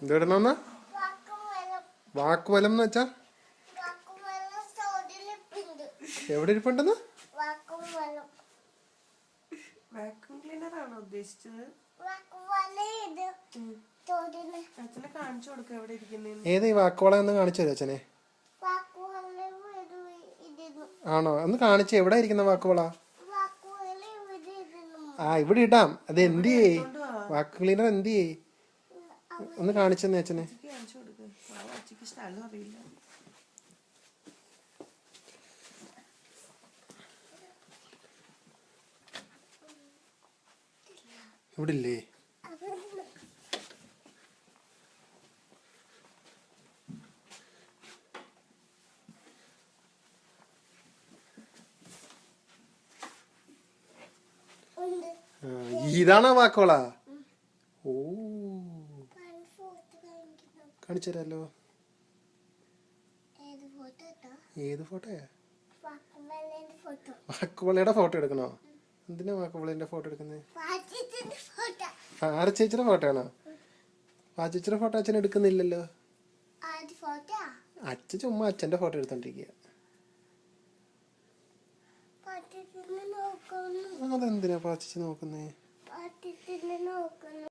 എന്തിടണമെന്നാ? വാക്കുവലം എന്ന് വെച്ചാ എവിടെ ഇരിപ്പുണ്ടെന്ന്? വാക്യൂം ക്ലീനർ ആണോ ഉദ്ദേശിച്ചത്? അച്ഛനെ കാണിച്ചു കൊടുക്ക എവിടെ ഇരിക്കുന്നേന്ന്. ഏത് ഈ വാക്കുവളം എന്ന് കാണിച്ചു തരും അച്ഛനെ. ആണോ? ഒന്ന് കാണിച്ചു എവിടെ ഇരിക്കുന്ന വാക്കുവള? ആ ഇവിടെ ഇടാം. അത് എന്തിയേ വാക്യൂം ക്ലീനർ എന്തിയേ? ഒന്ന് കാണിച്ചെന്നേ അച്ഛനെ. കാണിച്ചു കൊടുക്ക. അച്ഛക്ക് സ്ഥലം അറിയില്ല. ഇവിടെ ഇല്ലേ? ഇതാണോ വാക്കുവള? ഓ കാണിച്ചു തരാലോ. ഏത് ഫോട്ടോയാ? വാക്കുവളയുടെ ഫോട്ടോ എടുക്കണോ? എന്തിനാ വാക്കുവളയുടെ ഫോട്ടോ എടുക്കുന്നത്? ചേച്ചിയുടെ ഫോട്ടോ ആണോ? ചേച്ചിയുടെ ഫോട്ടോ അച്ഛൻ എടുക്കുന്നില്ലല്ലോ. അച്ഛൻ ചുമ്മാ അച്ഛന്റെ ഫോട്ടോ എടുത്തോണ്ടിരിക്കുക. അതെന്തിനാ ചേച്ചി നോക്കുന്നേ?